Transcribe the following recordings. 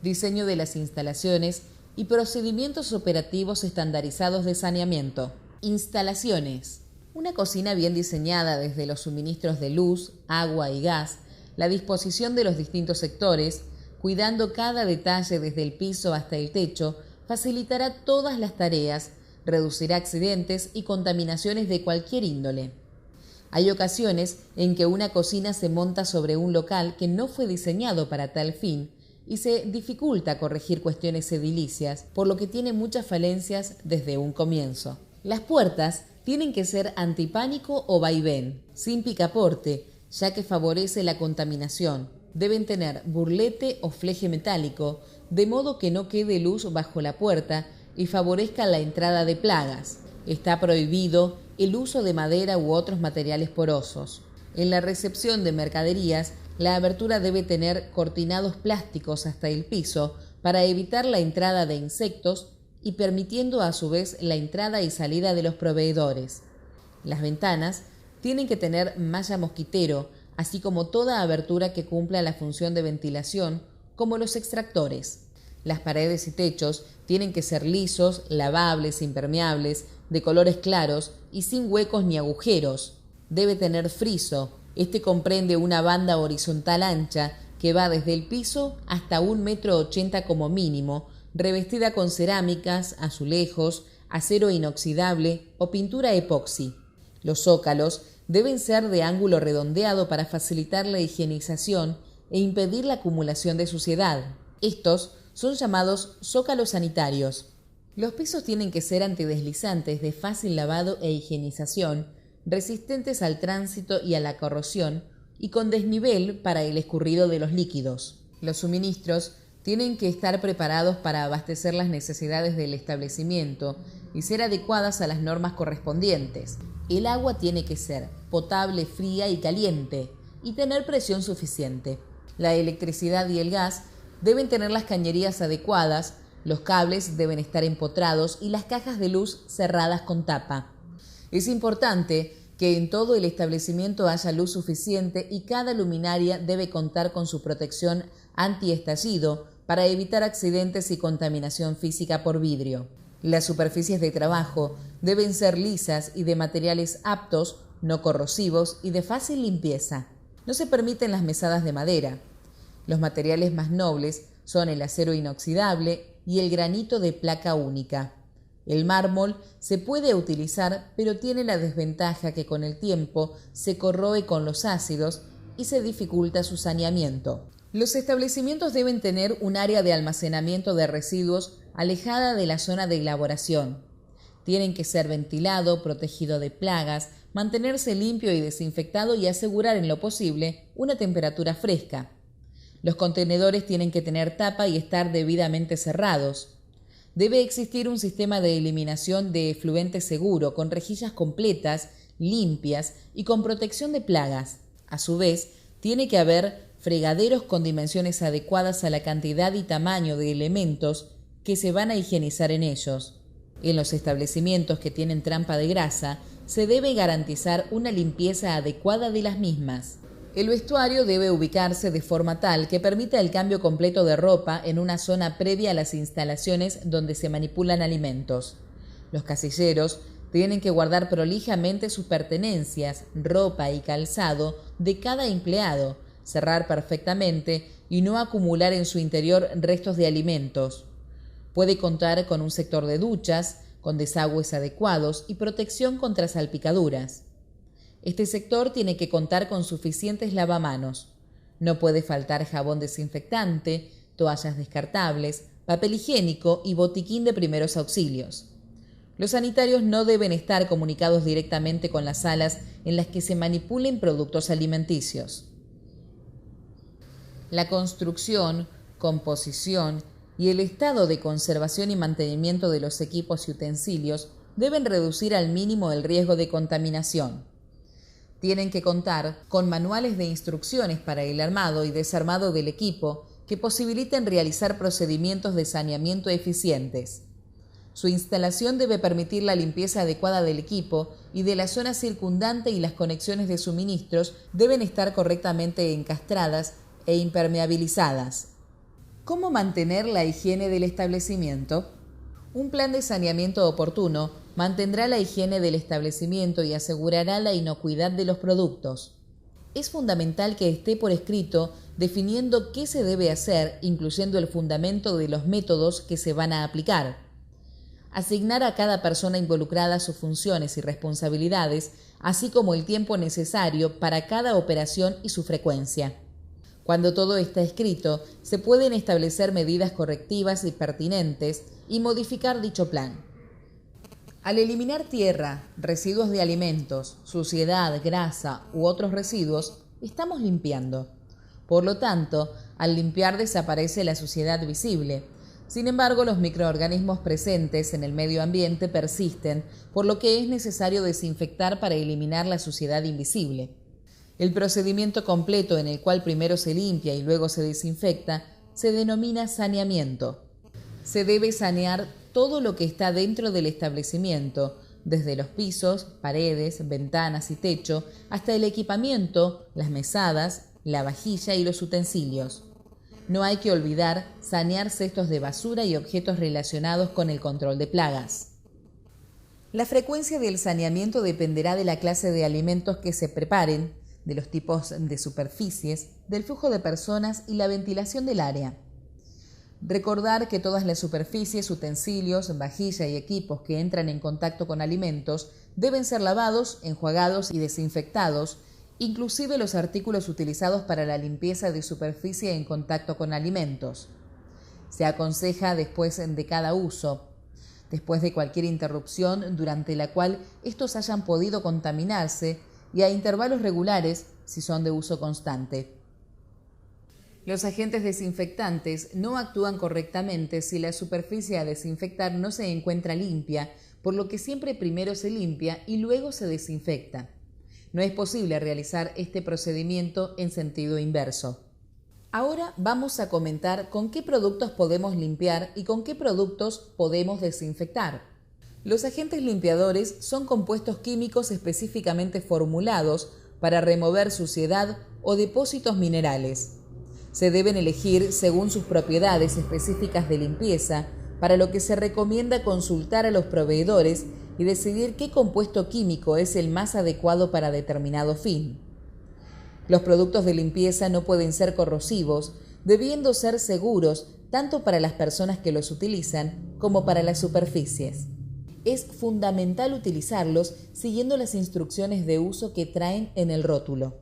diseño de las instalaciones y procedimientos operativos estandarizados de saneamiento. Instalaciones. Una cocina bien diseñada desde los suministros de luz, agua y gas, la disposición de los distintos sectores, cuidando cada detalle desde el piso hasta el techo, facilitará todas las tareas, reducirá accidentes y contaminaciones de cualquier índole. Hay ocasiones en que una cocina se monta sobre un local que no fue diseñado para tal fin y se dificulta corregir cuestiones edilicias, por lo que tiene muchas falencias desde un comienzo. Las puertas tienen que ser antipánico o vaivén, sin picaporte, ya que favorece la contaminación. Deben tener burlete o fleje metálico, de modo que no quede luz bajo la puerta y favorezca la entrada de plagas. Está prohibido el uso de madera u otros materiales porosos. En la recepción de mercaderías, la abertura debe tener cortinados plásticos hasta el piso para evitar la entrada de insectos y permitiendo a su vez la entrada y salida de los proveedores. Las ventanas tienen que tener malla mosquitero, así como toda abertura que cumpla la función de ventilación, como los extractores. Las paredes y techos tienen que ser lisos, lavables, impermeables, de colores claros y sin huecos ni agujeros. Debe tener friso. Este comprende una banda horizontal ancha que va desde el piso hasta 1,80 m como mínimo, revestida con cerámicas, azulejos, acero inoxidable o pintura epoxi. Los zócalos deben ser de ángulo redondeado para facilitar la higienización e impedir la acumulación de suciedad. Estos son llamados zócalos sanitarios. Los pisos tienen que ser antideslizantes, de fácil lavado e higienización, resistentes al tránsito y a la corrosión y con desnivel para el escurrido de los líquidos. Los suministros tienen que estar preparados para abastecer las necesidades del establecimiento y ser adecuadas a las normas correspondientes. El agua tiene que ser potable, fría y caliente y tener presión suficiente. La electricidad y el gas deben tener las cañerías adecuadas, los cables deben estar empotrados y las cajas de luz cerradas con tapa. Es importante que en todo el establecimiento haya luz suficiente y cada luminaria debe contar con su protección antiestallido para evitar accidentes y contaminación física por vidrio. Las superficies de trabajo deben ser lisas y de materiales aptos, no corrosivos y de fácil limpieza. No se permiten las mesadas de madera. Los materiales más nobles son el acero inoxidable y el granito de placa única. El mármol se puede utilizar, pero tiene la desventaja que con el tiempo se corroe con los ácidos y se dificulta su saneamiento. Los establecimientos deben tener un área de almacenamiento de residuos alejada de la zona de elaboración. Tienen que ser ventilado, protegido de plagas, mantenerse limpio y desinfectado y asegurar en lo posible una temperatura fresca. Los contenedores tienen que tener tapa y estar debidamente cerrados. Debe existir un sistema de eliminación de efluente seguro, con rejillas completas, limpias y con protección de plagas. A su vez, tiene que haber fregaderos con dimensiones adecuadas a la cantidad y tamaño de elementos que se van a higienizar en ellos. En los establecimientos que tienen trampa de grasa, se debe garantizar una limpieza adecuada de las mismas. El vestuario debe ubicarse de forma tal que permita el cambio completo de ropa en una zona previa a las instalaciones donde se manipulan alimentos. Los casilleros tienen que guardar prolijamente sus pertenencias, ropa y calzado de cada empleado, cerrar perfectamente y no acumular en su interior restos de alimentos. Puede contar con un sector de duchas, con desagües adecuados y protección contra salpicaduras. Este sector tiene que contar con suficientes lavamanos. No puede faltar jabón desinfectante, toallas descartables, papel higiénico y botiquín de primeros auxilios. Los sanitarios no deben estar comunicados directamente con las salas en las que se manipulen productos alimenticios. La construcción, composición y el estado de conservación y mantenimiento de los equipos y utensilios deben reducir al mínimo el riesgo de contaminación. Tienen que contar con manuales de instrucciones para el armado y desarmado del equipo que posibiliten realizar procedimientos de saneamiento eficientes. Su instalación debe permitir la limpieza adecuada del equipo y de la zona circundante, y las conexiones de suministros deben estar correctamente encastradas e impermeabilizadas. ¿Cómo mantener la higiene del establecimiento? Un plan de saneamiento oportuno mantendrá la higiene del establecimiento y asegurará la inocuidad de los productos. Es fundamental que esté por escrito definiendo qué se debe hacer, incluyendo el fundamento de los métodos que se van a aplicar. Asignar a cada persona involucrada sus funciones y responsabilidades, así como el tiempo necesario para cada operación y su frecuencia. Cuando todo está escrito, se pueden establecer medidas correctivas y pertinentes y modificar dicho plan. Al eliminar tierra, residuos de alimentos, suciedad, grasa u otros residuos, estamos limpiando. Por lo tanto, al limpiar desaparece la suciedad visible. Sin embargo, los microorganismos presentes en el medio ambiente persisten, por lo que es necesario desinfectar para eliminar la suciedad invisible. El procedimiento completo en el cual primero se limpia y luego se desinfecta se denomina saneamiento. Se debe sanear todo lo que está dentro del establecimiento, desde los pisos, paredes, ventanas y techo, hasta el equipamiento, las mesadas, la vajilla y los utensilios. No hay que olvidar sanear cestos de basura y objetos relacionados con el control de plagas. La frecuencia del saneamiento dependerá de la clase de alimentos que se preparen, de los tipos de superficies, del flujo de personas y la ventilación del área. Recordar que todas las superficies, utensilios, vajilla y equipos que entran en contacto con alimentos deben ser lavados, enjuagados y desinfectados, inclusive los artículos utilizados para la limpieza de superficie en contacto con alimentos. Se aconseja después de cada uso, después de cualquier interrupción durante la cual estos hayan podido contaminarse y a intervalos regulares si son de uso constante. Los agentes desinfectantes no actúan correctamente si la superficie a desinfectar no se encuentra limpia, por lo que siempre primero se limpia y luego se desinfecta. No es posible realizar este procedimiento en sentido inverso. Ahora vamos a comentar con qué productos podemos limpiar y con qué productos podemos desinfectar. Los agentes limpiadores son compuestos químicos específicamente formulados para remover suciedad o depósitos minerales. Se deben elegir según sus propiedades específicas de limpieza, para lo que se recomienda consultar a los proveedores y decidir qué compuesto químico es el más adecuado para determinado fin. Los productos de limpieza no pueden ser corrosivos, debiendo ser seguros tanto para las personas que los utilizan como para las superficies. Es fundamental utilizarlos siguiendo las instrucciones de uso que traen en el rótulo.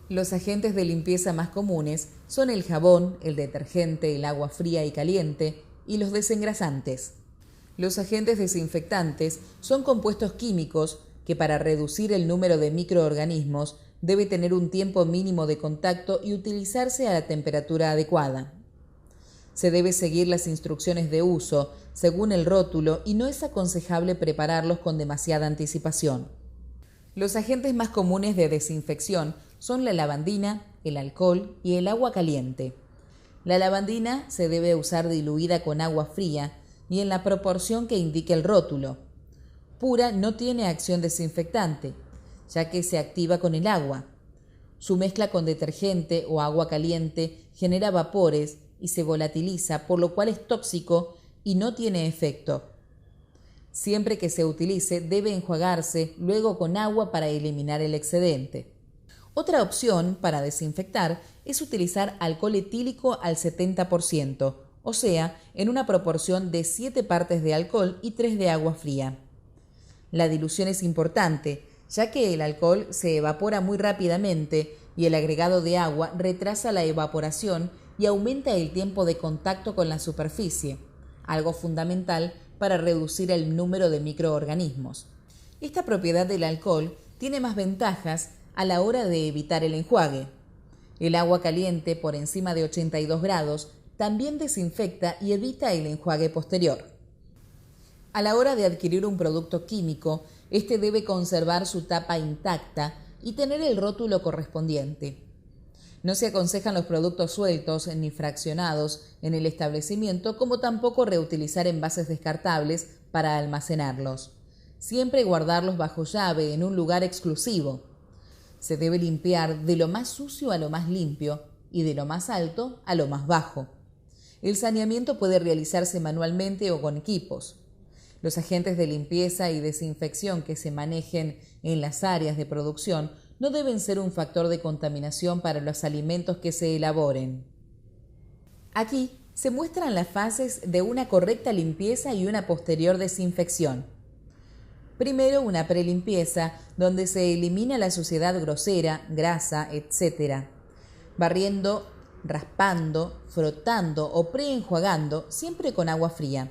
Los agentes de limpieza más comunes son el jabón, el detergente, el agua fría y caliente y los desengrasantes. Los agentes desinfectantes son compuestos químicos que para reducir el número de microorganismos debe tener un tiempo mínimo de contacto y utilizarse a la temperatura adecuada. Se debe seguir las instrucciones de uso según el rótulo y no es aconsejable prepararlos con demasiada anticipación. Los agentes más comunes de desinfección son la lavandina, el alcohol y el agua caliente. La lavandina se debe usar diluida con agua fría y en la proporción que indique el rótulo. Pura no tiene acción desinfectante, ya que se activa con el agua. Su mezcla con detergente o agua caliente genera vapores y se volatiliza, por lo cual es tóxico y no tiene efecto. Siempre que se utilice debe enjuagarse luego con agua para eliminar el excedente. Otra opción para desinfectar es utilizar alcohol etílico al 70%, o sea, en una proporción de 7 partes de alcohol y 3 de agua fría. La dilución es importante, ya que el alcohol se evapora muy rápidamente y el agregado de agua retrasa la evaporación y aumenta el tiempo de contacto con la superficie, algo fundamental para reducir el número de microorganismos. Esta propiedad del alcohol tiene más ventajas a la hora de evitar el enjuague. El agua caliente por encima de 82 grados también desinfecta y evita el enjuague posterior. A la hora de adquirir un producto químico, este debe conservar su tapa intacta y tener el rótulo correspondiente. No se aconsejan los productos sueltos ni fraccionados en el establecimiento, como tampoco reutilizar envases descartables para almacenarlos. Siempre guardarlos bajo llave en un lugar exclusivo. Se debe limpiar de lo más sucio a lo más limpio y de lo más alto a lo más bajo. El saneamiento puede realizarse manualmente o con equipos. Los agentes de limpieza y desinfección que se manejen en las áreas de producción no deben ser un factor de contaminación para los alimentos que se elaboren. Aquí se muestran las fases de una correcta limpieza y una posterior desinfección. Primero, una prelimpieza, donde se elimina la suciedad grosera, grasa, etc., barriendo, raspando, frotando o preenjuagando, siempre con agua fría.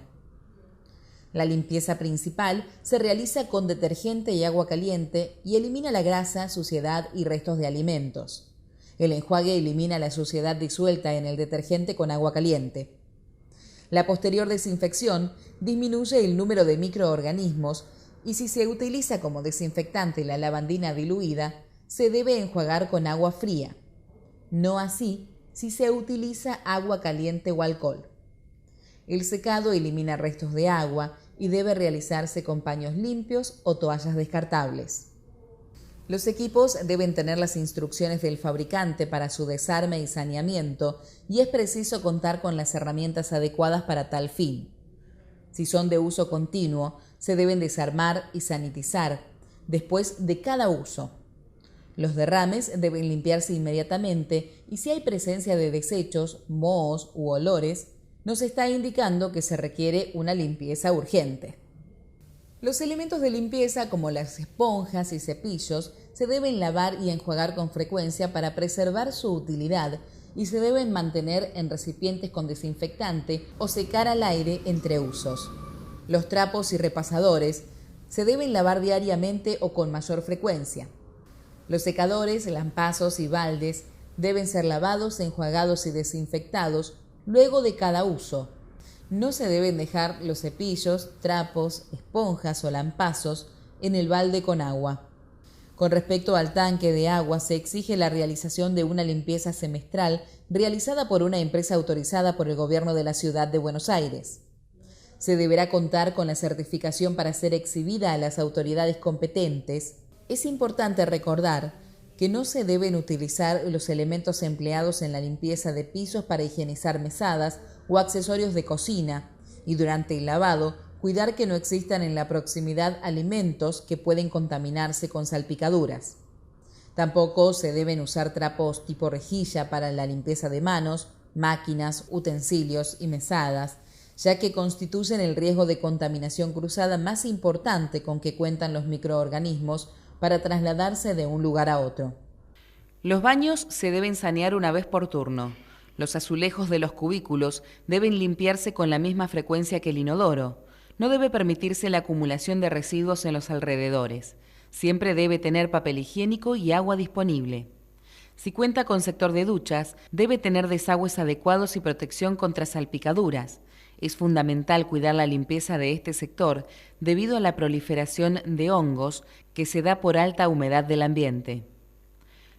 La limpieza principal se realiza con detergente y agua caliente y elimina la grasa, suciedad y restos de alimentos. El enjuague elimina la suciedad disuelta en el detergente con agua caliente. La posterior desinfección disminuye el número de microorganismos y si se utiliza como desinfectante la lavandina diluida, se debe enjuagar con agua fría. No así si se utiliza agua caliente o alcohol. El secado elimina restos de agua y debe realizarse con paños limpios o toallas descartables. Los equipos deben tener las instrucciones del fabricante para su desarme y saneamiento y es preciso contar con las herramientas adecuadas para tal fin. Si son de uso continuo, se deben desarmar y sanitizar después de cada uso. Los derrames deben limpiarse inmediatamente y si hay presencia de desechos, mohos u olores, nos está indicando que se requiere una limpieza urgente. Los elementos de limpieza, como las esponjas y cepillos, se deben lavar y enjuagar con frecuencia para preservar su utilidad y se deben mantener en recipientes con desinfectante o secar al aire entre usos. Los trapos y repasadores se deben lavar diariamente o con mayor frecuencia. Los secadores, lampazos y baldes deben ser lavados, enjuagados y desinfectados luego de cada uso. No se deben dejar los cepillos, trapos, esponjas o lampazos en el balde con agua. Con respecto al tanque de agua, se exige la realización de una limpieza semestral realizada por una empresa autorizada por el Gobierno de la Ciudad de Buenos Aires. Se deberá contar con la certificación para ser exhibida a las autoridades competentes. Es importante recordar que no se deben utilizar los elementos empleados en la limpieza de pisos para higienizar mesadas o accesorios de cocina y durante el lavado cuidar que no existan en la proximidad alimentos que pueden contaminarse con salpicaduras. Tampoco se deben usar trapos tipo rejilla para la limpieza de manos, máquinas, utensilios y mesadas, ya que constituyen el riesgo de contaminación cruzada más importante con que cuentan los microorganismos para trasladarse de un lugar a otro. Los baños se deben sanear una vez por turno. Los azulejos de los cubículos deben limpiarse con la misma frecuencia que el inodoro. No debe permitirse la acumulación de residuos en los alrededores. Siempre debe tener papel higiénico y agua disponible. Si cuenta con sector de duchas, debe tener desagües adecuados y protección contra salpicaduras. Es fundamental cuidar la limpieza de este sector debido a la proliferación de hongos que se da por alta humedad del ambiente.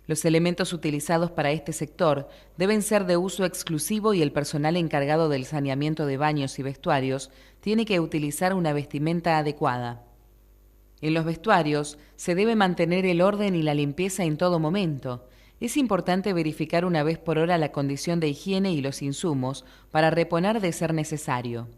Los elementos utilizados para este sector deben ser de uso exclusivo y el personal encargado del saneamiento de baños y vestuarios tiene que utilizar una vestimenta adecuada. En los vestuarios se debe mantener el orden y la limpieza en todo momento. Es importante verificar una vez por hora la condición de higiene y los insumos para reponer de ser necesario.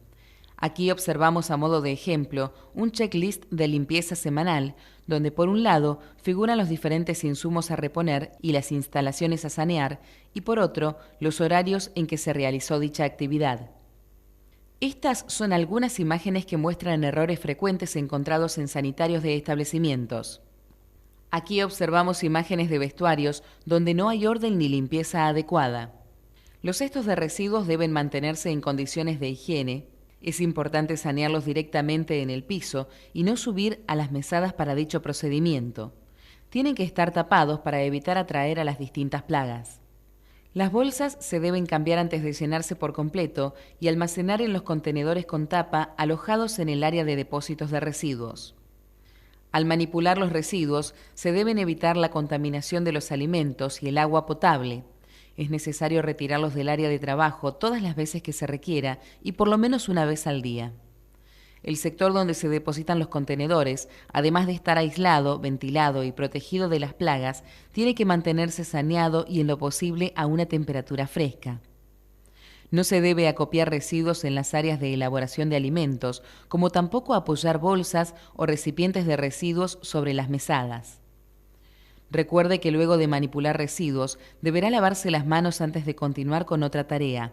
Aquí observamos a modo de ejemplo un checklist de limpieza semanal, donde por un lado figuran los diferentes insumos a reponer y las instalaciones a sanear, y por otro, los horarios en que se realizó dicha actividad. Estas son algunas imágenes que muestran errores frecuentes encontrados en sanitarios de establecimientos. Aquí observamos imágenes de vestuarios donde no hay orden ni limpieza adecuada. Los cestos de residuos deben mantenerse en condiciones de higiene. Es importante sanearlos directamente en el piso y no subir a las mesadas para dicho procedimiento. Tienen que estar tapados para evitar atraer a las distintas plagas. Las bolsas se deben cambiar antes de llenarse por completo y almacenar en los contenedores con tapa alojados en el área de depósitos de residuos. Al manipular los residuos, se deben evitar la contaminación de los alimentos y el agua potable. Es necesario retirarlos del área de trabajo todas las veces que se requiera y por lo menos una vez al día. El sector donde se depositan los contenedores, además de estar aislado, ventilado y protegido de las plagas, tiene que mantenerse saneado y en lo posible a una temperatura fresca. No se debe acopiar residuos en las áreas de elaboración de alimentos, como tampoco apoyar bolsas o recipientes de residuos sobre las mesadas. Recuerde que luego de manipular residuos, deberá lavarse las manos antes de continuar con otra tarea.